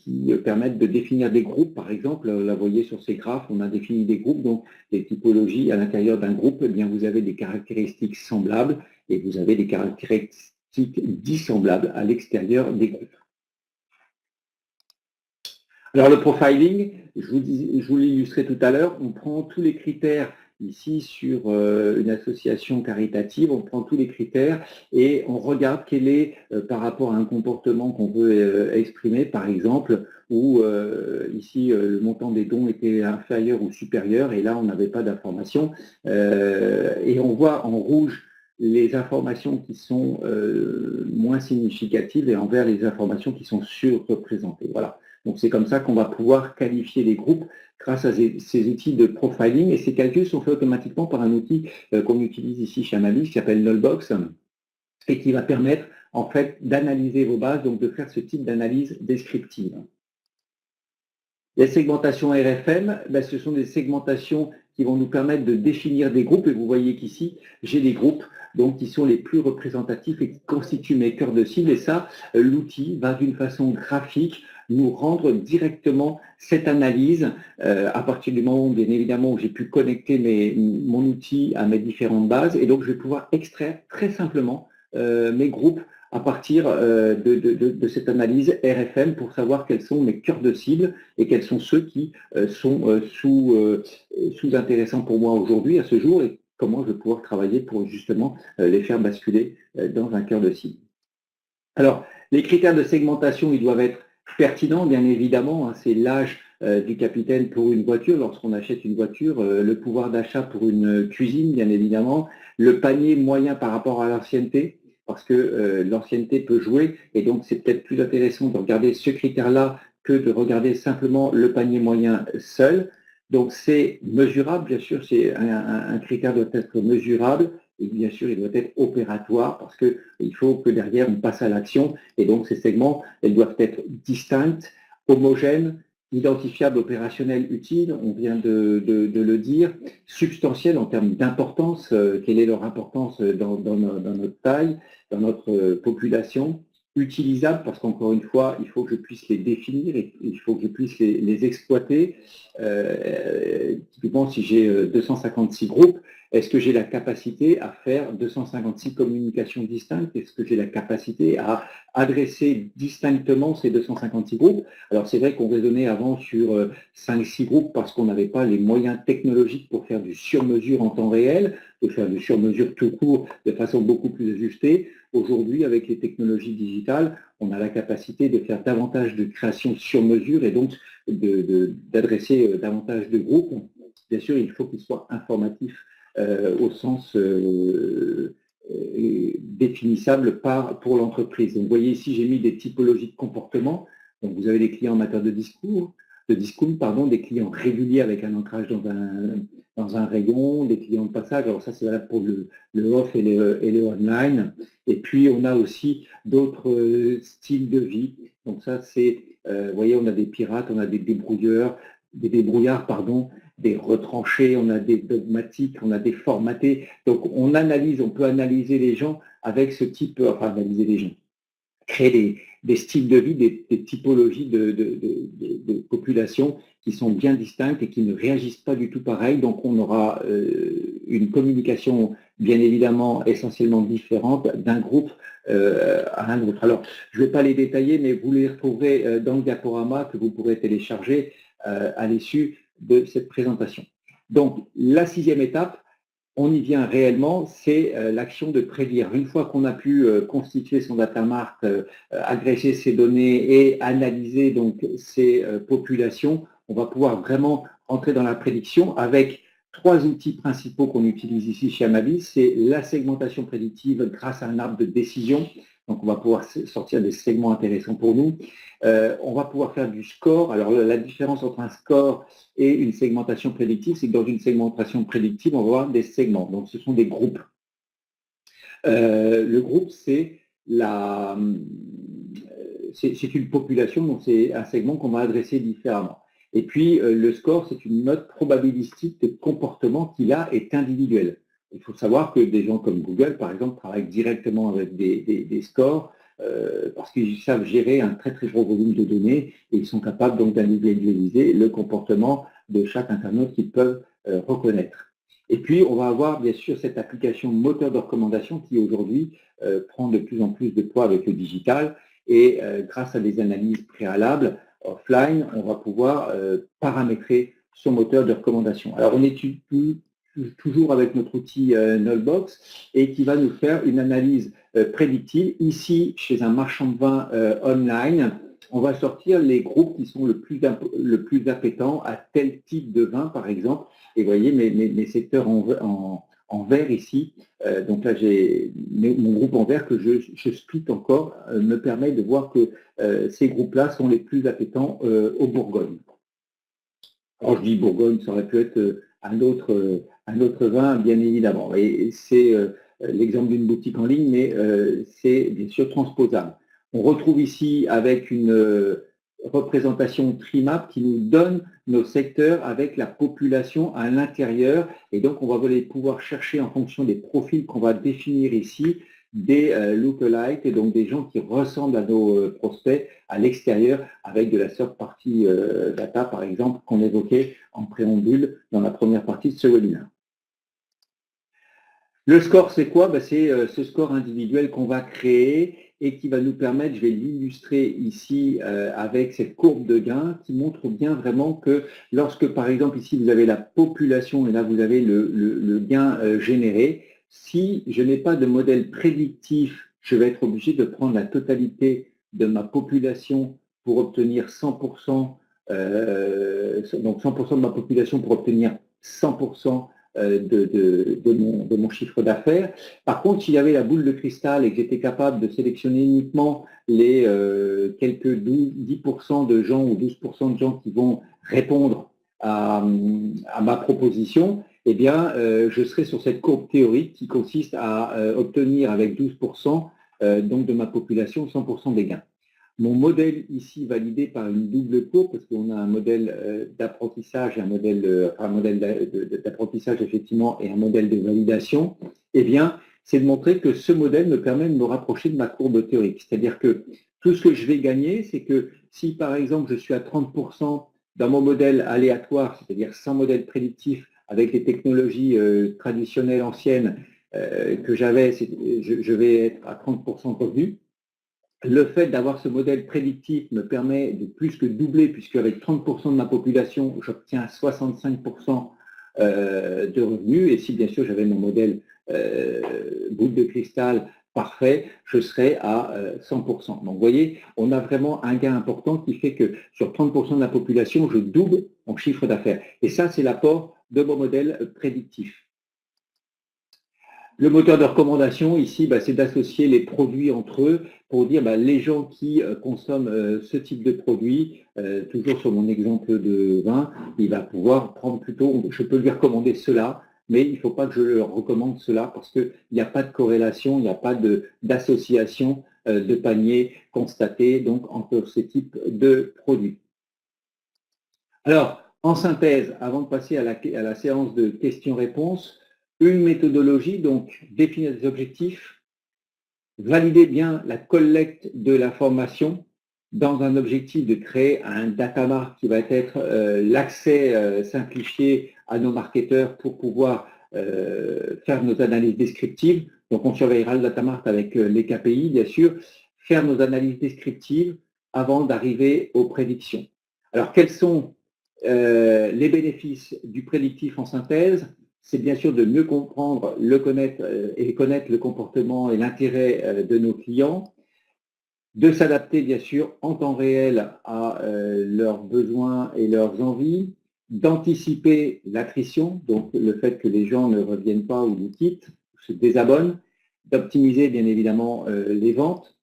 S1: qui permettent de définir des groupes. Par exemple, là, vous voyez sur ces graphes, on a défini des groupes. Donc, les typologies à l'intérieur d'un groupe, eh bien, vous avez des caractéristiques semblables et vous avez des caractéristiques dissemblables à l'extérieur des groupes. Alors le profiling, je vous l'illustrais tout à l'heure, on prend tous les critères ici sur une association caritative, on prend tous les critères et on regarde quel est par rapport à un comportement qu'on veut exprimer, par exemple, où ici le montant des dons était inférieur ou supérieur et là on n'avait pas d'informations et on voit en rouge les informations qui sont moins significatives et envers les informations qui sont surreprésentées. Voilà. Donc c'est comme ça qu'on va pouvoir qualifier les groupes grâce à ces outils de profiling et ces calculs sont faits automatiquement par un outil qu'on utilise ici chez Amavis qui s'appelle Nullbox et qui va permettre en fait d'analyser vos bases, donc de faire ce type d'analyse descriptive. Les segmentations RFM, ben, ce sont des segmentations qui vont nous permettre de définir des groupes. Et vous voyez qu'ici, j'ai des groupes donc, qui sont les plus représentatifs et qui constituent mes cœurs de cible. Et ça, l'outil va d'une façon graphique nous rendre directement cette analyse à partir du moment, bien évidemment, où j'ai pu connecter mon outil à mes différentes bases. Et donc, je vais pouvoir extraire très simplement mes groupes à partir de cette analyse RFM pour savoir quels sont mes cœurs de cible et quels sont ceux qui sont sous-intéressants pour moi aujourd'hui, à ce jour, et comment je vais pouvoir travailler pour justement les faire basculer dans un cœur de cible. Alors, les critères de segmentation, ils doivent être pertinents, bien évidemment, hein, c'est l'âge du capitaine pour une voiture, lorsqu'on achète une voiture, le pouvoir d'achat pour une cuisine, bien évidemment, le panier moyen par rapport à l'ancienneté, parce que l'ancienneté peut jouer, et donc c'est peut-être plus intéressant de regarder ce critère-là que de regarder simplement le panier moyen seul. Donc c'est mesurable, bien sûr, c'est un critère doit être mesurable, et bien sûr il doit être opératoire, parce qu'il faut que derrière on passe à l'action, et donc ces segments, elles doivent être distinctes, homogènes, identifiables, opérationnels, utiles, on vient de le dire, substantiels en termes d'importance, quelle est leur importance dans notre taille, dans notre population, utilisables parce qu'encore une fois, il faut que je puisse les définir et il faut que je puisse les exploiter. Typiquement, si j'ai 256 groupes, est-ce que j'ai la capacité à faire 256 communications distinctes? Est-ce que j'ai la capacité à adresser distinctement ces 256 groupes? Alors c'est vrai qu'on raisonnait avant sur 5-6 groupes parce qu'on n'avait pas les moyens technologiques pour faire du sur-mesure en temps réel, de faire du sur-mesure tout court de façon beaucoup plus ajustée. Aujourd'hui, avec les technologies digitales, on a la capacité de faire davantage de création sur mesure et donc d'adresser davantage de groupes. Bien sûr, il faut qu'ils soient informatifs au sens définissable pour l'entreprise. Donc, vous voyez ici, j'ai mis des typologies de comportement. Donc, vous avez des clients amateurs de discours, des clients réguliers avec un ancrage dans un rayon, des clients de passage. Alors ça, c'est valable pour le off et le online. Et puis, on a aussi d'autres styles de vie. Donc ça, c'est, vous voyez, on a des pirates, on a des débrouillards, des retranchés, on a des dogmatiques, on a des formatés. Donc, on peut analyser les gens avec ce type, enfin, analyser les gens, créer des styles de vie, des typologies de population qui sont bien distinctes et qui ne réagissent pas du tout pareil. Donc, on aura une communication, bien évidemment, essentiellement différente d'un groupe à un autre. Alors, je ne vais pas les détailler, mais vous les retrouverez dans le diaporama que vous pourrez télécharger à l'issue de cette présentation. Donc, la 6e étape, on y vient réellement, c'est l'action de prédire. Une fois qu'on a pu constituer son data mart, agréger ces données et analyser donc ces populations, on va pouvoir vraiment entrer dans la prédiction avec 3 outils principaux qu'on utilise ici chez Amavis. C'est la segmentation prédictive grâce à un arbre de décision. Donc, on va pouvoir sortir des segments intéressants pour nous. On va pouvoir faire du score. Alors, la différence entre un score et une segmentation prédictive, c'est que dans une segmentation prédictive, on va avoir des segments. Donc, ce sont des groupes. Le groupe, c'est une population, donc c'est un segment qu'on va adresser différemment. Et puis, le score, c'est une note probabilistique de comportement qui, là, est individuel. Il faut savoir que des gens comme Google, par exemple, travaillent directement avec des scores parce qu'ils savent gérer un très, très gros volume de données et ils sont capables donc d'individualiser le comportement de chaque internaute qu'ils peuvent reconnaître. Et puis, on va avoir bien sûr cette application moteur de recommandation qui aujourd'hui prend de plus en plus de poids avec le digital et grâce à des analyses préalables offline, on va pouvoir paramétrer son moteur de recommandation. Alors, on n'étudie plus toujours avec notre outil Nullbox, et qui va nous faire une analyse prédictive. Ici, chez un marchand de vin online, on va sortir les groupes qui sont le plus appétents à tel type de vin, par exemple. Et vous voyez mes secteurs en vert ici. Donc là, j'ai mon groupe en vert que je split encore, me permet de voir que ces groupes-là sont les plus appétents au Bourgogne. Alors je dis Bourgogne, ça aurait pu être un autre vin, bien évidemment. Et c'est l'exemple d'une boutique en ligne, mais c'est bien sûr transposable. On retrouve ici avec une représentation Trimap qui nous donne nos secteurs avec la population à l'intérieur. Et donc, on va pouvoir chercher en fonction des profils qu'on va définir ici, des lookalikes, et donc des gens qui ressemblent à nos prospects à l'extérieur, avec de la third party data, par exemple, qu'on évoquait en préambule dans la première partie de ce webinaire. Le score, c'est quoi? C'est ce score individuel qu'on va créer et qui va nous permettre, je vais l'illustrer ici avec cette courbe de gain qui montre bien vraiment que lorsque, par exemple, ici, vous avez la population et là, vous avez le gain généré, si je n'ai pas de modèle prédictif, je vais être obligé de prendre la totalité de ma population pour obtenir 100%, donc 100% de ma population pour obtenir 100% de mon chiffre d'affaires. Par contre, s'il y avait la boule de cristal et que j'étais capable de sélectionner uniquement les quelques 10% de gens ou 12% de gens qui vont répondre à ma proposition, eh bien, je serai sur cette courbe théorique qui consiste à obtenir avec 12% donc de ma population 100% des gains. Mon modèle ici validé par une double courbe, parce qu'on a un modèle d'apprentissage et un modèle d'apprentissage effectivement et un modèle de validation, eh bien, c'est de montrer que ce modèle me permet de me rapprocher de ma courbe théorique. C'est-à-dire que tout ce que je vais gagner, c'est que si par exemple je suis à 30% dans mon modèle aléatoire, c'est-à-dire sans modèle prédictif avec les technologies traditionnelles anciennes que j'avais, je vais être à 30% de revenu. Le fait d'avoir ce modèle prédictif me permet de plus que doubler, puisque avec 30% de ma population, j'obtiens 65% de revenus. Et si bien sûr j'avais mon modèle boule de cristal parfait, je serais à 100%. Donc vous voyez, on a vraiment un gain important qui fait que sur 30% de la population, je double mon chiffre d'affaires. Et ça, c'est l'apport de mon modèle prédictif. Le moteur de recommandation, ici, c'est d'associer les produits entre eux pour dire les gens qui consomment ce type de produit, toujours sur mon exemple de vin, il va pouvoir prendre plutôt, je peux lui recommander cela, mais il ne faut pas que je leur recommande cela parce qu'il n'y a pas de corrélation, il n'y a pas d'association de panier constatée donc, entre ce type de produits. Alors, en synthèse, avant de passer à la séance de questions-réponses, une méthodologie, donc définir des objectifs, valider bien la collecte de l'information dans un objectif de créer un data mart qui va être l'accès simplifié à nos marketeurs pour pouvoir faire nos analyses descriptives. Donc on surveillera le data mart avec les KPI, bien sûr, faire nos analyses descriptives avant d'arriver aux prédictions. Alors quels sont les bénéfices du prédictif en synthèse? C'est bien sûr de mieux comprendre, connaître le comportement et l'intérêt de nos clients, de s'adapter bien sûr en temps réel à leurs besoins et leurs envies, d'anticiper l'attrition, donc le fait que les gens ne reviennent pas ou nous quittent, se désabonnent, d'optimiser bien évidemment les ventes,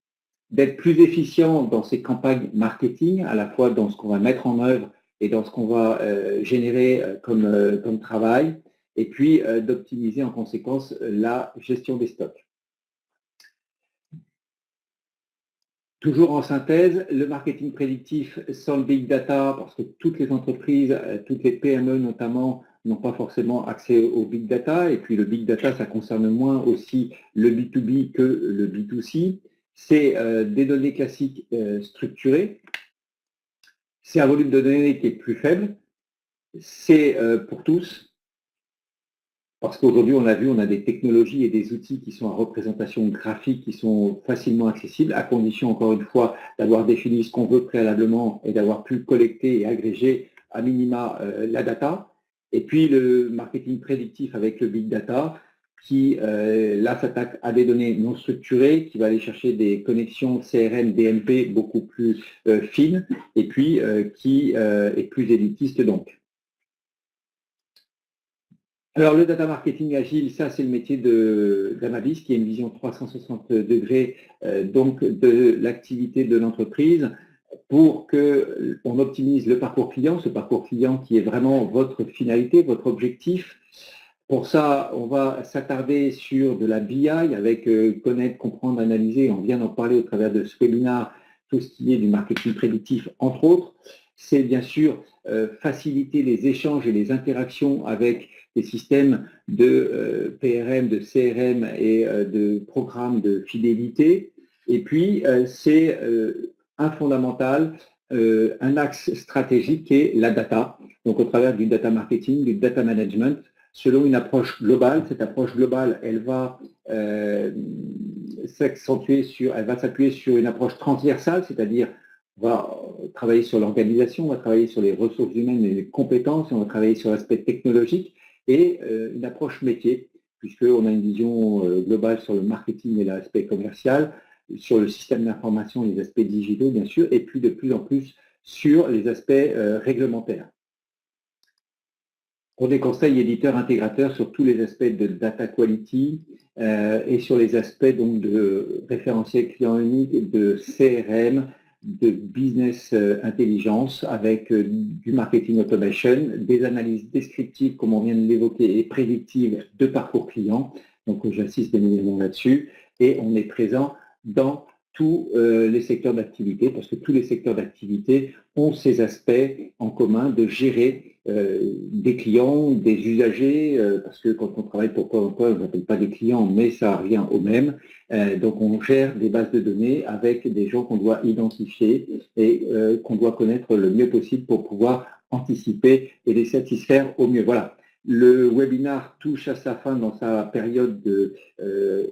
S1: d'être plus efficient dans ces campagnes marketing, à la fois dans ce qu'on va mettre en œuvre et dans ce qu'on va générer comme travail, et puis d'optimiser en conséquence la gestion des stocks. Toujours en synthèse, le marketing prédictif sans le big data, parce que toutes les entreprises, toutes les PME notamment, n'ont pas forcément accès au big data, et puis le big data, ça concerne moins aussi le B2B que le B2C. C'est des données classiques structurées, c'est un volume de données qui est plus faible, c'est pour tous, parce qu'aujourd'hui, on a vu, on a des technologies et des outils qui sont à représentation graphique, qui sont facilement accessibles, à condition, encore une fois, d'avoir défini ce qu'on veut préalablement et d'avoir pu collecter et agréger à minima la data. Et puis le marketing prédictif avec le big data, qui là s'attaque à des données non structurées, qui va aller chercher des connexions CRM, DMP beaucoup plus fines, et puis qui est plus élitiste donc. Alors le data marketing agile, ça c'est le métier d'Amavis, qui a une vision 360 degrés donc de l'activité de l'entreprise pour qu'on optimise le parcours client, ce parcours client qui est vraiment votre finalité, votre objectif. Pour ça, on va s'attarder sur de la BI avec connaître, comprendre, analyser. On vient d'en parler au travers de ce webinaire, tout ce qui est du marketing prédictif, entre autres. C'est bien sûr faciliter les échanges et les interactions avec les systèmes de PRM, de CRM et de programmes de fidélité. Et puis, c'est un fondamental, un axe stratégique qui est la data. Donc, au travers du data marketing, du data management, selon une approche globale. Cette approche globale, elle va s'appuyer sur une approche transversale, c'est-à-dire on va travailler sur l'organisation, on va travailler sur les ressources humaines et les compétences, on va travailler sur l'aspect technologique et une approche métier, puisqu'on a une vision globale sur le marketing et l'aspect commercial, sur le système d'information, les aspects digitaux, bien sûr, et puis de plus en plus sur les aspects réglementaires. Pour des conseils éditeurs intégrateurs sur tous les aspects de data quality et sur les aspects donc de référentiel client unique, de CRM, de business intelligence avec du marketing automation, des analyses descriptives comme on vient de l'évoquer et prédictives de parcours client. Donc j'insiste bien évidemment là-dessus et on est présent dans tous les secteurs d'activité parce que tous les secteurs d'activité ont ces aspects en commun de gérer des clients, des usagers, parce que quand on travaille pour Pôle emploi, on n'appelle pas des clients, mais ça revient au même. Donc on gère des bases de données avec des gens qu'on doit identifier et qu'on doit connaître le mieux possible pour pouvoir anticiper et les satisfaire au mieux. Voilà. Le webinaire touche à sa fin dans sa période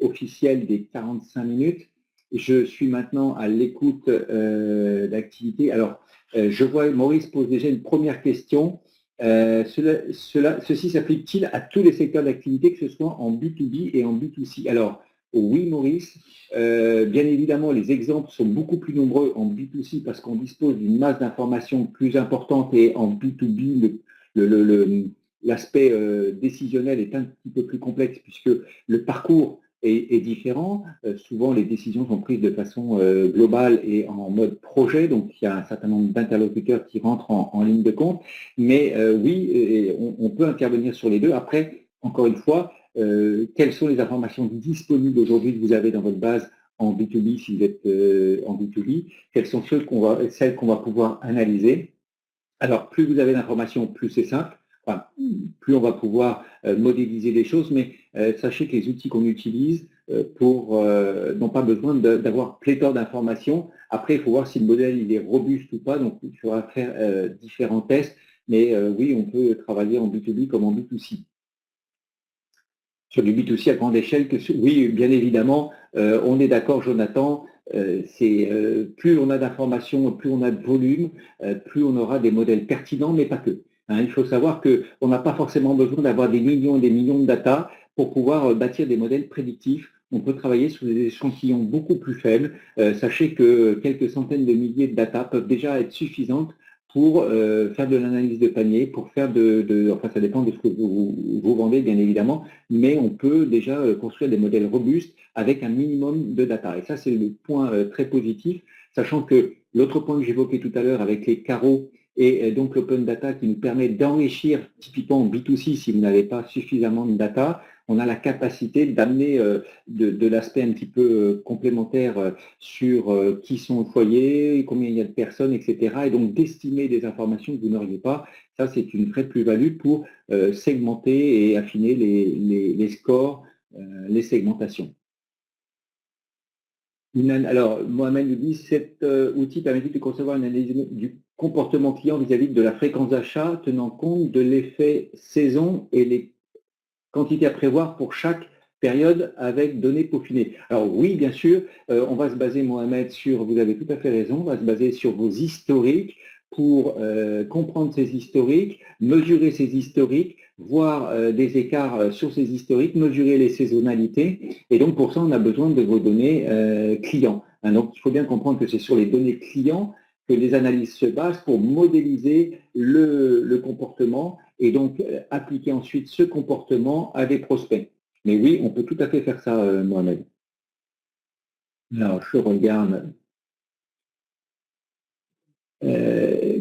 S1: officielle des 45 minutes. Je suis maintenant à l'écoute d'activité. Alors, je vois Maurice pose déjà une première question. Ceci s'applique-t-il à tous les secteurs d'activité, que ce soit en B2B et en B2C? Alors, oui, Maurice. Bien évidemment, les exemples sont beaucoup plus nombreux en B2C parce qu'on dispose d'une masse d'informations plus importante et en B2B, l'aspect décisionnel est un petit peu plus complexe puisque le parcours est différent. Souvent, les décisions sont prises de façon globale et en mode projet, donc il y a un certain nombre d'interlocuteurs qui rentrent en ligne de compte. Mais oui, on peut intervenir sur les deux. Après, encore une fois, quelles sont les informations disponibles aujourd'hui que vous avez dans votre base en B2B si vous êtes en B2B? Quelles sont celles qu'on va pouvoir analyser? Alors, plus vous avez d'informations, plus c'est simple. Enfin, plus on va pouvoir modéliser les choses, mais sachez que les outils qu'on utilise n'ont pas besoin d'avoir pléthore d'informations. Après, il faut voir si le modèle il est robuste ou pas, donc il faudra faire différents tests, mais oui, on peut travailler en B2B comme en B2C. Sur du B2C à grande échelle, oui, bien évidemment, on est d'accord, Jonathan, plus on a d'informations, plus on a de volume, plus on aura des modèles pertinents, mais pas que. Hein, il faut savoir qu'on n'a pas forcément besoin d'avoir des millions et des millions de data pour pouvoir bâtir des modèles prédictifs. On peut travailler sur des échantillons beaucoup plus faibles. Sachez que quelques centaines de milliers de data peuvent déjà être suffisantes pour faire de l'analyse de panier, pour faire enfin ça dépend de ce que vous vendez bien évidemment, mais on peut déjà construire des modèles robustes avec un minimum de data. Et ça, c'est le point très positif, sachant que l'autre point que j'évoquais tout à l'heure avec les carreaux et donc l'open data qui nous permet d'enrichir, typiquement en B2C, si vous n'avez pas suffisamment de data, on a la capacité d'amener de l'aspect un petit peu complémentaire sur qui sont au foyer, combien il y a de personnes, etc. Et donc d'estimer des informations que vous n'auriez pas. Ça, c'est une vraie plus-value pour segmenter et affiner les scores, les segmentations. Alors, Mohamed nous dit, cet outil permet-il de concevoir une analyse du comportement client vis-à-vis de la fréquence d'achat, tenant compte de l'effet saison et les quantités à prévoir pour chaque période avec données peaufinées? Alors oui, bien sûr, on va se baser, Mohamed, vous avez tout à fait raison, on va se baser sur vos historiques pour comprendre ces historiques, mesurer ces historiques, voir des écarts sur ces historiques, mesurer les saisonnalités. Et donc, pour ça, on a besoin de vos données clients. Hein, donc, il faut bien comprendre que c'est sur les données clients que les analyses se basent pour modéliser le comportement et donc appliquer ensuite ce comportement à des prospects. Mais oui, on peut tout à fait faire ça, Mohamed. Alors, je regarde.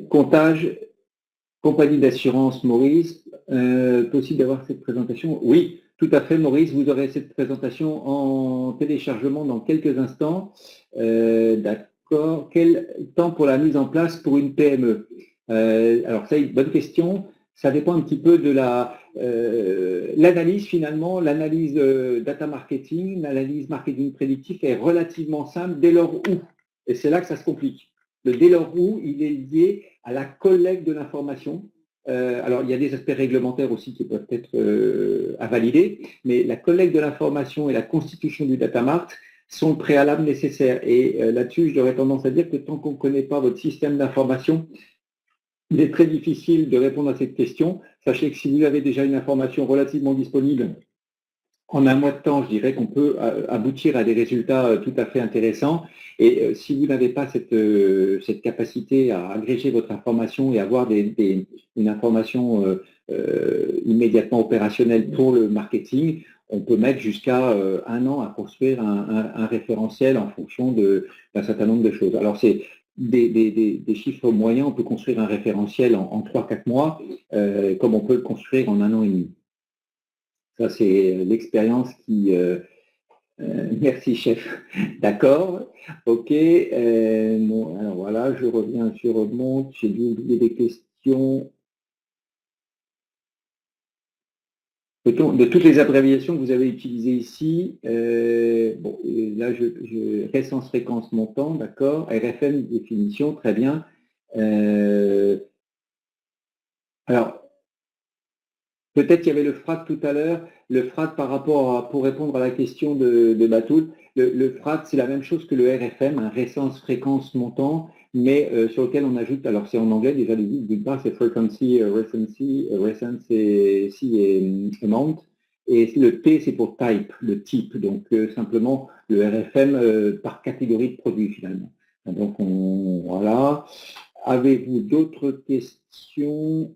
S1: Comptage, compagnie d'assurance Maurice, possible d'avoir cette présentation? Oui, tout à fait Maurice, vous aurez cette présentation en téléchargement dans quelques instants. D'accord. Quel temps pour la mise en place pour une PME? Alors ça, une bonne question. Ça dépend un petit peu de l'analyse finalement, l'analyse data marketing, l'analyse marketing prédictif est relativement simple dès lors où, et c'est là que ça se complique. Le dès lors où, il est lié à la collecte de l'information. Alors, il y a des aspects réglementaires aussi qui peuvent être à valider, mais la collecte de l'information et la constitution du data mart sont le préalable nécessaire. Et là-dessus, j'aurais tendance à dire que tant qu'on ne connaît pas votre système d'information, il est très difficile de répondre à cette question. Sachez que si vous avez déjà une information relativement disponible, en un mois de temps, je dirais qu'on peut aboutir à des résultats tout à fait intéressants. Et si vous n'avez pas cette capacité à agréger votre information et avoir une information immédiatement opérationnelle pour le marketing, on peut mettre jusqu'à 1 an à construire un référentiel en fonction d'un certain nombre de choses. Alors, c'est des chiffres moyens, on peut construire un référentiel en 3-4 mois, comme on peut le construire en 1 an et demi. Ça, c'est l'expérience qui... merci, chef. D'accord. OK. Bon, alors voilà, je reviens, je remonte. J'ai dû oublier des questions. De toutes les abréviations que vous avez utilisées ici, bon, là, récence, fréquence, montant, d'accord. RFM, définition, très bien. Alors, peut-être qu'il y avait le FRAC tout à l'heure. Le FRAC par rapport pour répondre à la question de Batoul, le FRAC, c'est la même chose que le RFM, hein, récence, fréquence, montant, mais sur lequel on ajoute, alors c'est en anglais déjà, d'une part c'est frequency, recency et amount, et le T c'est pour type, le type, donc simplement le RFM par catégorie de produits finalement. Donc voilà. Avez-vous d'autres questions?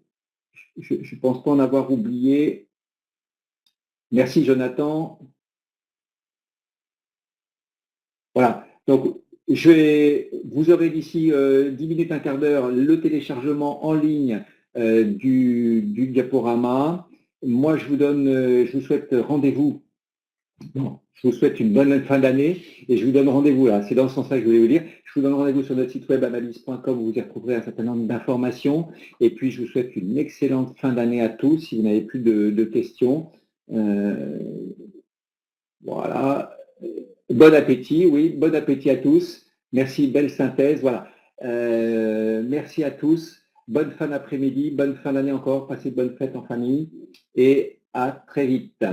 S1: Je ne pense pas en avoir oublié. Merci Jonathan. Voilà, donc vous aurez d'ici 10 minutes, un quart d'heure, le téléchargement en ligne du diaporama. Moi, je vous souhaite rendez-vous. Je vous souhaite une bonne fin d'année et je vous donne rendez-vous là. C'est dans ce sens-là que je voulais vous dire. Je vous donne rendez-vous sur notre site web analyse.com où vous y retrouverez un certain nombre d'informations. Et puis, je vous souhaite une excellente fin d'année à tous. Si vous n'avez plus de questions, voilà. Bon appétit, oui, bon appétit à tous. Merci, belle synthèse. Voilà. Merci à tous. Bonne fin d'après-midi, bonne fin d'année encore. Passez de bonnes fêtes en famille et à très vite.